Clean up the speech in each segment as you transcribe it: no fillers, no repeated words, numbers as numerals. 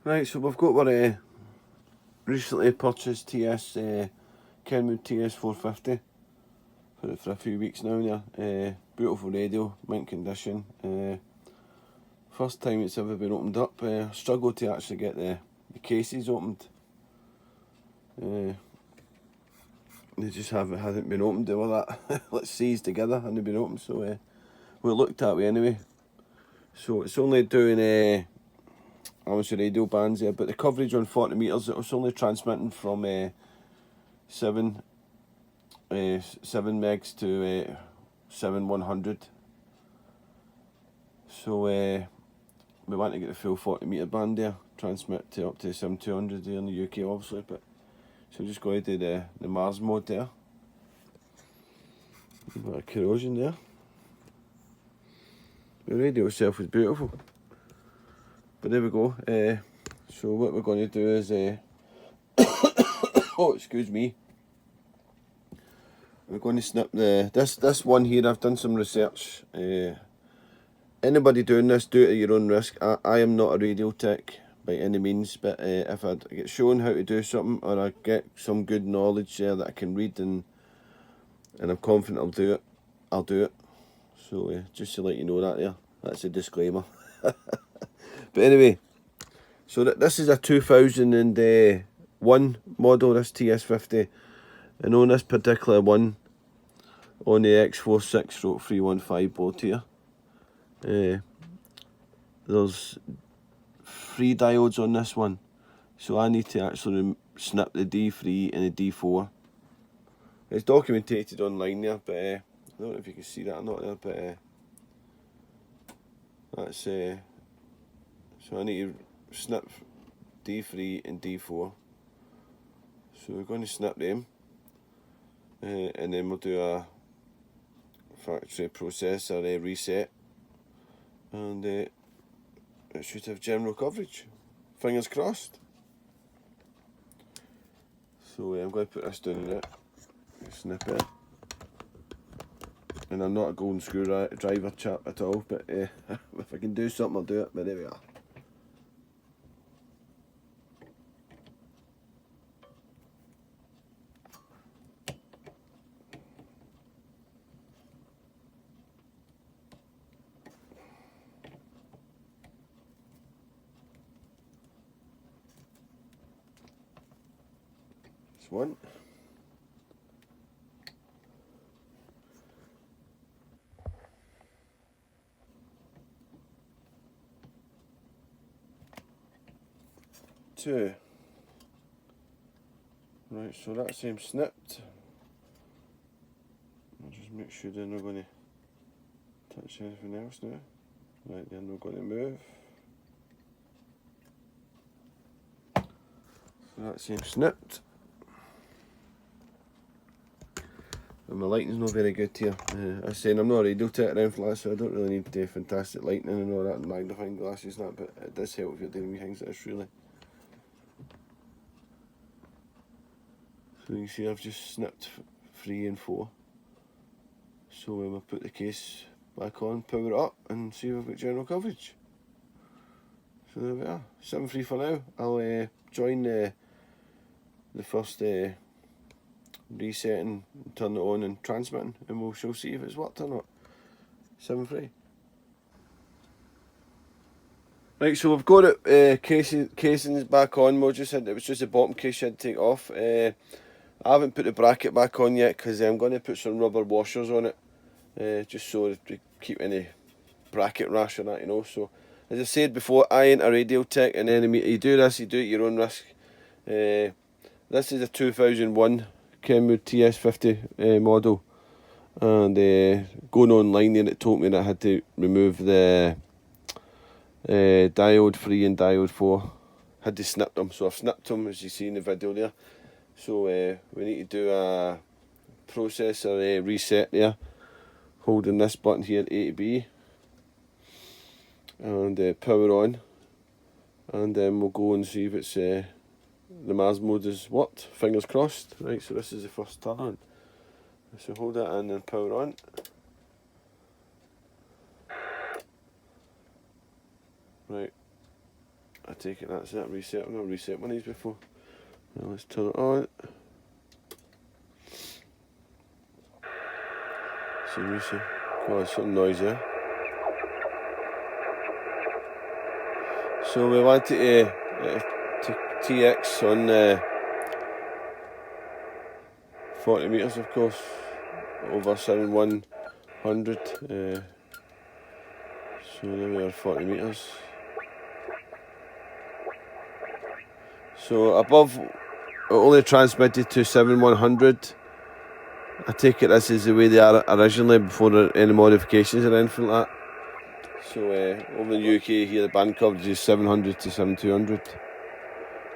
Right, so we've got our recently purchased Kenwood TS450 for a few weeks now. Beautiful radio, mint condition. First time it's ever been opened up. Struggled to actually get the cases opened. They just hadn't been opened. They were that let's seize together, hadn't been opened. So we looked at it anyway. So it's only doing obviously radio bands there, but the coverage on 40 metres, it was only transmitting from 7 megs to 7100. So we want to get the full 40 metre band there, transmit to up to 7200 there in the UK obviously, but so just going to do the Mars Mod there. A bit of corrosion there. The radio itself is beautiful. But there we go. So what we're going to do is, oh excuse me, we're going to snip this one here. I've done some research. Anybody doing this, do it at your own risk. I am not a radio tech by any means, but if I get shown how to do something, or I get some good knowledge there that I can read and I'm confident I'll do it. So just to let you know that there, that's a disclaimer. But anyway, so this is a 2001 model, this TS50, and on this particular one, on the X46-315 board here, there's 3 diodes on this one, so I need to actually snip the D3 and the D4. It's documented online there, but I don't know if you can see that or not there, but that's so I need to snip D3 and D4. So we're going to snip them, and then we'll do a factory processor reset, and it should have general coverage. Fingers crossed. So I'm going to put this down there, snip it. And I'm not a golden screwdriver chap at all, but if I can do something, I'll do it. But there we are. That's one. Two. Right, so that's him snipped. I'll just make sure they're not going to touch anything else now. Right, they're not going to move. So that's him snipped. And my lighting's not very good here. I was saying I'm not a radio tech or anything like that, so I don't really need fantastic lighting and all that, and magnifying glasses and that, but it does help if you're doing things like this, really. So you can see I've just snipped 3 and 4. So we'll put the case back on, power it up, and see if we've got general coverage. So there we are, 7.3 for now. I'll join the first resetting, turn it on and transmitting, and we'll see if it's worked or not. 7.3. Right, so we've got it casings back on. It was just the bottom case you had to take off. I haven't put the bracket back on yet because I'm going to put some rubber washers on it, just so to keep any bracket rash or that, you know. So as I said before, I ain't a radio tech, and then you do this, you do it at your own risk. This is a 2001 Kenwood TS50 model, and going online there, it told me that I had to remove the diode 3 and diode 4. Had to snip them, so I've snipped them as you see in the video there. So we need to do a processor reset there, holding this button here, A to B, and power on, and then we'll go and see if it's the Mars Mod is worked. Fingers crossed. Right, so this is the first turn on. So hold that in and power on. Right. I take it that's it. Reset. I've not reset one of these before. Now let's turn it on. See, reset. Oh, there's some noise there. So we want it to TX on 40 metres, of course, over 7100. So there we are, 40 metres. So above, it only transmitted to 7100. I take it this is the way they are originally before any modifications or anything like that. So over in the UK here, the band coverage is 700 to 7200.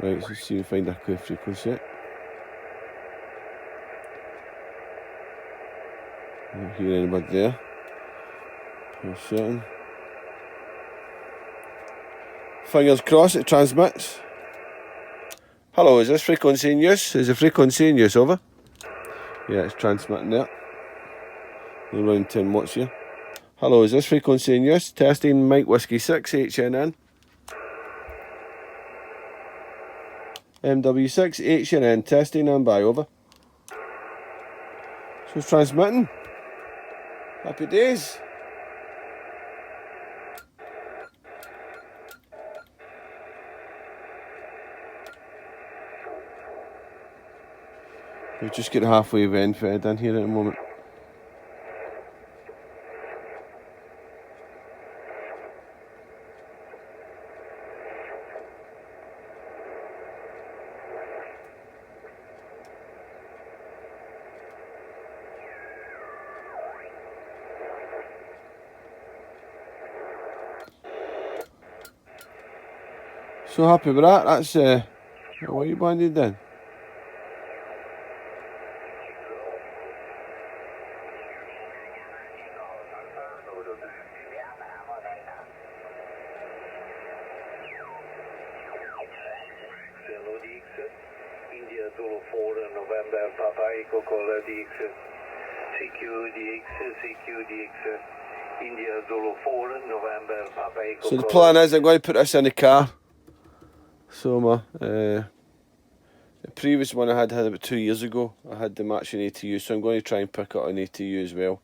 Right, so let's see if we find a clear frequency. I don't hear anybody there. For a second. Fingers crossed it transmits. Hello, is this frequency in use? Is the frequency in use? Over? Yeah, it's transmitting there. We're running 10 watts here. Hello, is this frequency in use? Testing Mike Whiskey 6 HNN. MW6 HNN, testing and by, over. So it's transmitting. Happy days. We've just got halfway vent fed in here at the moment. So happy with that. That's what you banded then. India Zulu 4 November Papa Echo Caller DX CQDX India Zulu 4 November Papa Echo. So the plan is I'm going to put this in the car. So my the previous one I had about 2 years ago. I had the matching ATU, so I'm going to try and pick up an ATU as well.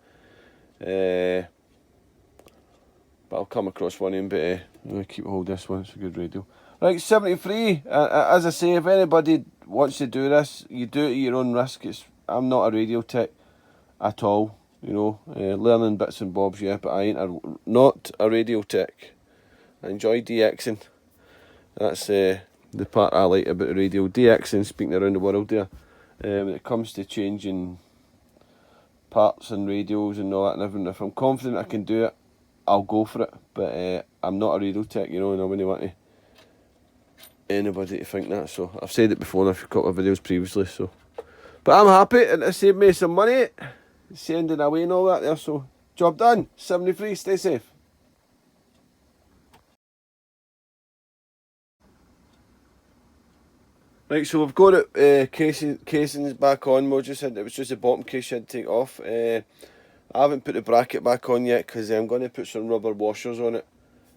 But I'll come across one in, but I'm going to keep hold of this one. It's a good radio. Right, 73. As I say, if anybody wants to do this, you do it at your own risk. I'm not a radio tech at all, you know. Learning bits and bobs, yeah, but I ain't not a radio tech. I enjoy DXing. That's the part I like about the radio. DXing, speaking around the world there. When it comes to changing parts and radios and all that and everything, if I'm confident I can do it, I'll go for it. But I'm not a radio tech, you know, and I wouldn't want anybody to think that. So I've said it before in a couple of videos previously. So, but I'm happy, and it saved me some money sending away and all that there. So job done. 73. Stay safe. Right, so we've got it casings back on. It was just the bottom case you had to take off. I haven't put the bracket back on yet because I'm going to put some rubber washers on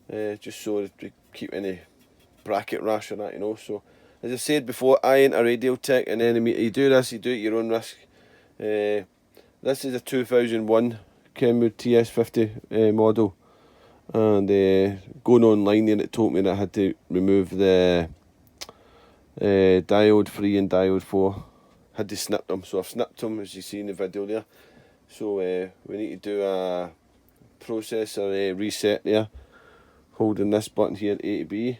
it, just so that we keep any bracket rash or that, you know. So as I said before, I ain't a radio tech, and then you do this, you do it at your own risk. This is a 2001 Kenwood TS50 model, and going online there, it told me that I had to remove the Diode 3 and Diode 4. Had to snip them, so I've snipped them as you see in the video there. So we need to do a processor reset there, holding this button here, A to B,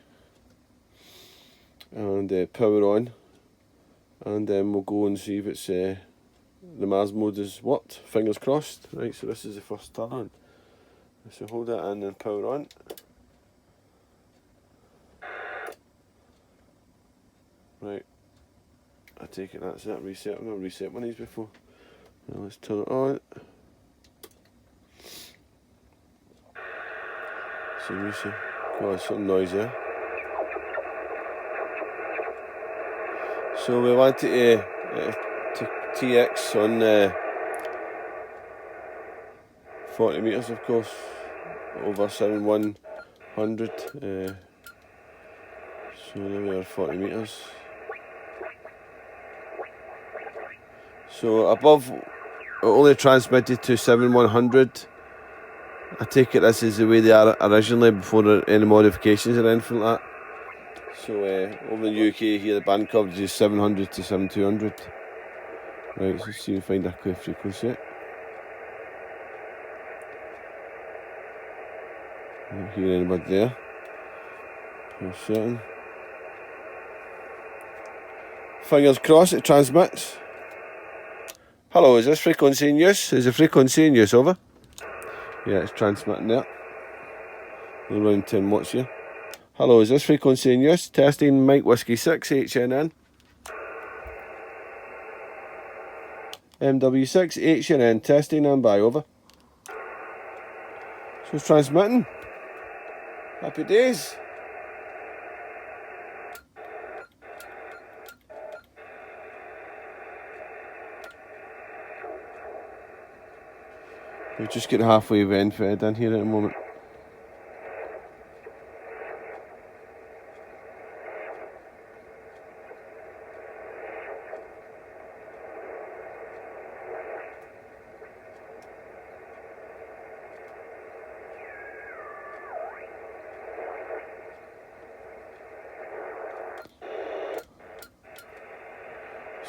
and power on, and then we'll go and see if it's the Mars Mod has worked. Fingers crossed. Right, so this is the first turn on. So hold it and then power on. Right, I take it that's it. Reset. I've not reset one of these before. Now let's turn it on. See, reset. Oh, there's some noise there. So we want it to TX on 40 metres, of course, over 7100. So there we are, 40 metres. So above, it only transmitted to 7100. I take it this is the way they are originally before any modifications or anything like that. So over in the UK here, the band coverage is 700 to 7200. Right, so let's see if we find a clear frequency. I don't hear anybody there. For a second. Fingers crossed it transmits. Hello, is this frequency in use? Is the frequency in use, over? Yeah, it's transmitting there. Around 10 watts here. Hello, is this frequency in use? Testing, Mike Whiskey 6, HNN. MW6, HNN, testing and by, over. So it's transmitting. Happy days. We're just getting halfway event fed in here at the moment.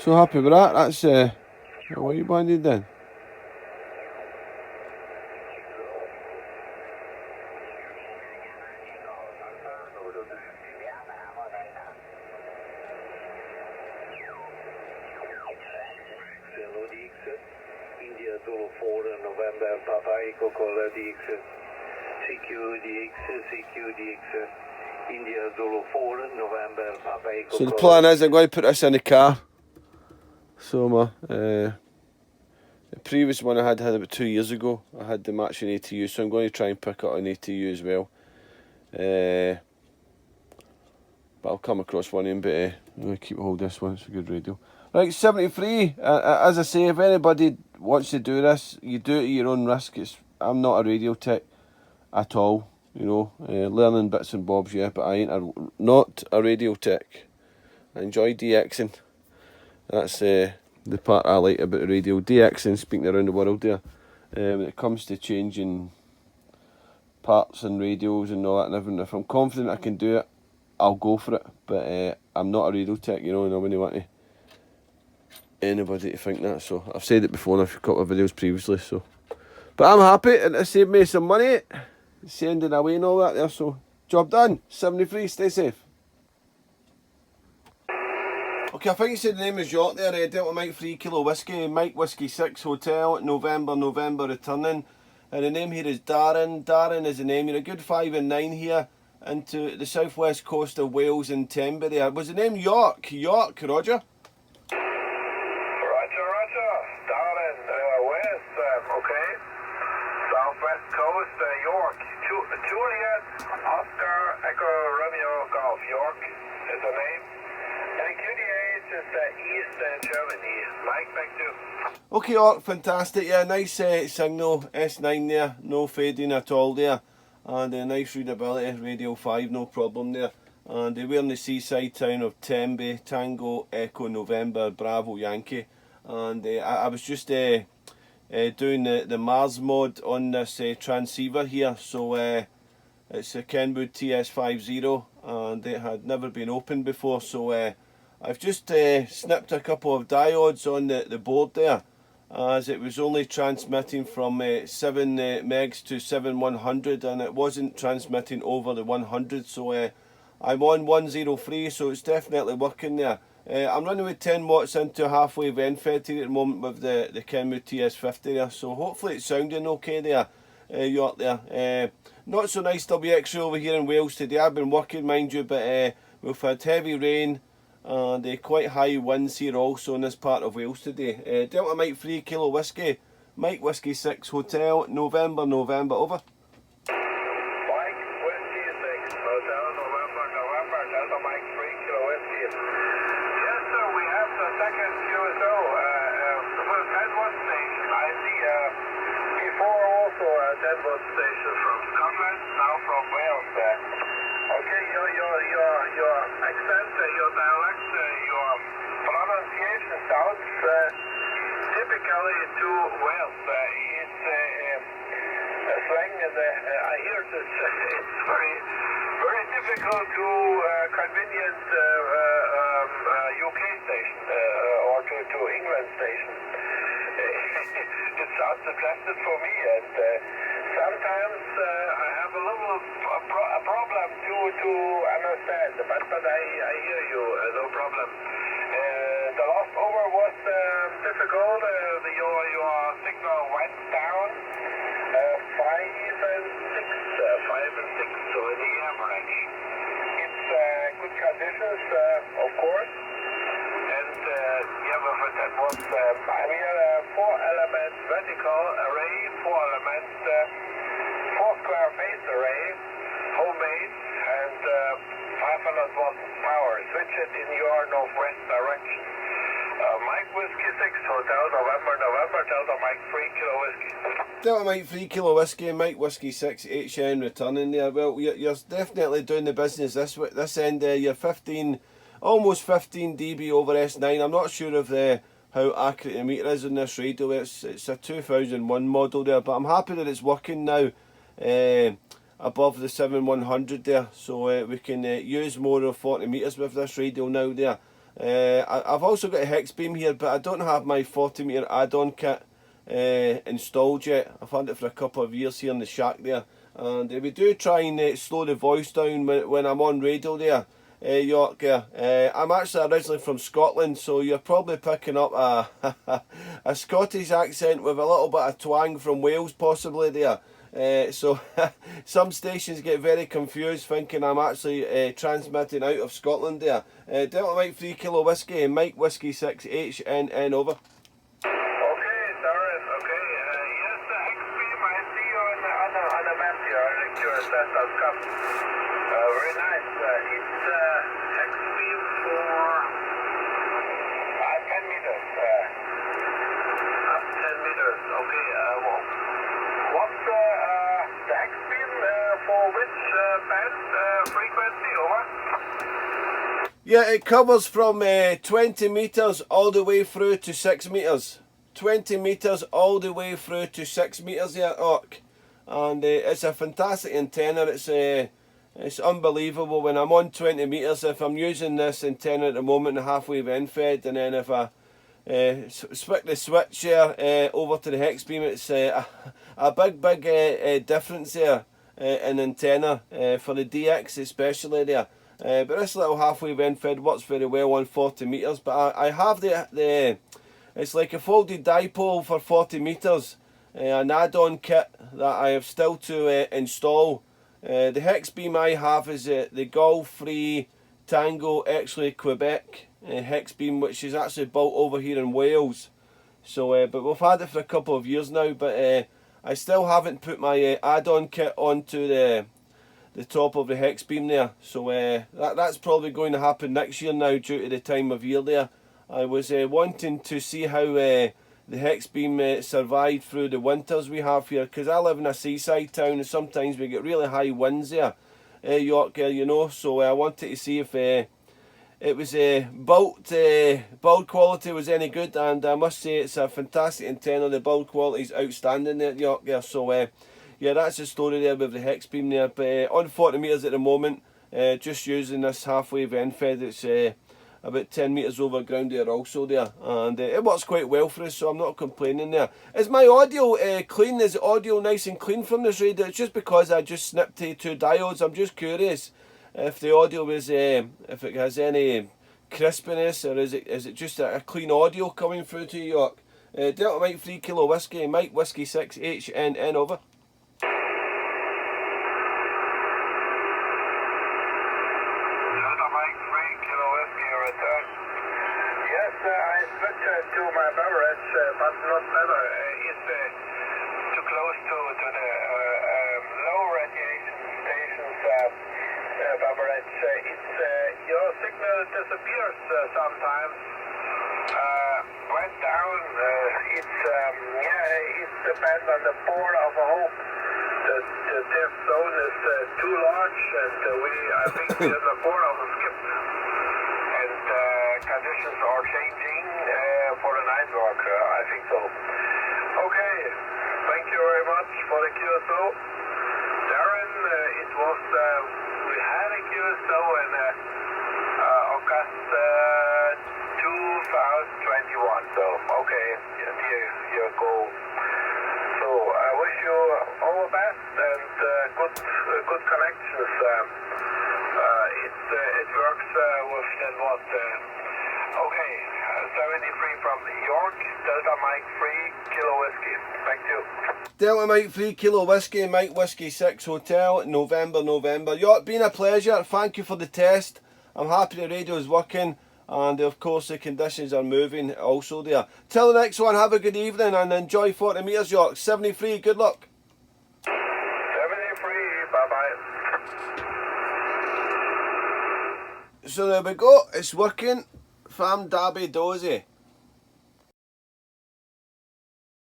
So happy with that. That's what you banded then. India Zulu 4 November Papa Echo Caller DX CQ India Zulu 4 November Papa Echo. So the plan is I'm going to put this in the car. So the previous one I had about 2 years ago. I had the matching ATU, so I'm going to try and pick up an ATU as well. But I'll come across one in, but I'm going to keep hold of this one. It's a good radio. Right, 73. As I say, if anybody wants to do this, you do it at your own risk. I'm not a radio tech at all, you know. Learning bits and bobs, yeah, but I ain't not a radio tech. I enjoy DXing. That's the part I like about the radio. DXing, speaking around the world there. When it comes to changing parts and radios and all that and everything, if I'm confident I can do it, I'll go for it. But I'm not a radio tech, you know, and I wouldn't want anybody to think that. So I've said it before in a couple of videos previously. So, but I'm happy, and it saved me some money sending away and all that there. So job done. 73. Stay safe. Okay, I think you said the name is York there. Delta Mike 3 Kilo Whiskey, Mike Whiskey 6 Hotel, November returning. And the name here is Darren. Darren is the name. You're a good 5 and 9 here into the southwest coast of Wales and TENBY there. Was the name York? York, Roger? Roger. Darren, west, okay. Southwest coast, York. Juliet, Oscar, Echo, Romeo, Golf. York is the name. And QDH is East Germany. Mike, thank you. Okay, York, fantastic. Yeah, nice signal. S9 there, no fading at all there. And nice readability, Radio 5, no problem there. And we're in the seaside town of TENBY, Tango, Echo, November, Bravo, Yankee. And I was just doing the Mars mod on this transceiver here. So it's a Kenwood TS50 and it had never been opened before. So I've just snipped a couple of diodes on the board there, as it was only transmitting from 7 megs to 7100 and it wasn't transmitting over the 100. So I'm on 103, so it's definitely working there. I'm running with 10 watts into a halfway vent fed here at the moment with the Kenwood TS50 there, so hopefully it's sounding okay there, York there. Not so nice WX over here in Wales today. I've been working, mind you, but we've had heavy rain and quite high winds here also in this part of Wales today. Delta Mike 3 Kilo Whiskey, Mike Whiskey 6 Hotel, November, over. Station from Scotland, now from Wales. Okay, you're your accent, your dialect, your pronunciation sounds typically too well. It's a slang, and I hear this. It's very difficult to convenient UK station or to England station. It sounds suggested for me, and sometimes I have a little a problem to understand, but I hear you, no problem. The last over was difficult. Your signal went down 5 and 6, so in the average. It's good conditions, of course. And yeah, but that was I mean, 4-element vertical array, 4-element 4-square phase array, homemade, and 500 watt power. Switch it in your northwest direction. Mike Whiskey 6 Hotel November Delta Mike 3 Kilo Whiskey. Delta Mike 3 Kilo Whiskey, Mike Whiskey 6 HN returning there. Well, you're definitely doing the business this end. You're 15, almost 15 dB over S9. I'm not sure of how accurate the meter is on this radio. It's a 2001 model there, but I'm happy that it's working now above the 7100 there, so we can use more of 40 meters with this radio now there. I've also got a hex beam here, but I don't have my 40 meter add-on kit installed yet. I've had it for a couple of years here in the shack there, and we do try and slow the voice down when I'm on radio there. York, I'm actually originally from Scotland, so you're probably picking up a Scottish accent with a little bit of twang from Wales possibly there. So some stations get very confused thinking I'm actually transmitting out of Scotland there. Delta Mike 3 Kilo Whiskey and Mike Whiskey 6 HNN over. Okay, Darren, okay. Yes, the X-Beam, I see you on the map here. I think your set.com. Very nice. It's X-Beam for 10 meters. Up 10 meters. Okay, what's the X-Beam for which band frequency? Over? Yeah, it covers from 20 meters all the way through to 6 meters. 20 meters all the way through to 6 meters here, Orc. And it's a fantastic antenna. It's unbelievable when I'm on 20 meters. If I'm using this antenna at the moment, half-wave end-fed, and then if I switch the switch here over to the hex beam, it's a big difference there in antenna for the DX especially there. But this little half-wave end-fed works very well on 40 meters. But I have the it's like a folded dipole for 40 meters, an add-on kit that I have still to install. The hex beam I have is the Golf 3 Tango X-Ray Quebec hex beam, which is actually built over here in Wales. So, but we've had it for a couple of years now, but I still haven't put my add-on kit onto the top of the hex beam there. So that's probably going to happen next year now due to the time of year there. I was wanting to see how the hex beam survived through the winters we have here, because I live in a seaside town and sometimes we get really high winds there, York, you know. So I wanted to see if it was build quality was any good, and I must say it's a fantastic antenna. The build quality is outstanding there, York. So yeah, that's the story there with the hex beam there. But on 40 meters at the moment, just using this half-wave end-fed. It's about 10 meters over ground there also there, and it works quite well for us, so I'm not complaining there. Is my audio clean? Is the audio nice and clean from this radio? It's just because I just snipped to 2 diodes. I'm just curious if the audio is if it has any crispiness, or is it just a clean audio coming through to you, York? Delta Mike 3 Kilo Whiskey, Mike Whiskey 6 HNN over. I switched to my beverage, but not better. It's too close to the low radiation stations beverage. Your signal disappears sometimes. Went down. It depends on the port of a hope. The depth zone is too large, and I think we're in the port of a skip QSO. Darren, it was, we had a QSO in August 2021, so okay, year ago. So I wish you all the best and good connections. It works with that what. Okay, 73 from York, Delta Mike 3 Kilo Whiskey. Thank you. Delta Mike 3 Kilo Whiskey, Mike Whiskey 6 Hotel, November. York, been a pleasure. Thank you for the test. I'm happy the radio is working, and of course the conditions are moving also there. Till the next one, have a good evening and enjoy 40 metres, York. 73, good luck. 73, bye-bye. So there we go, it's working. From Derby Dozy.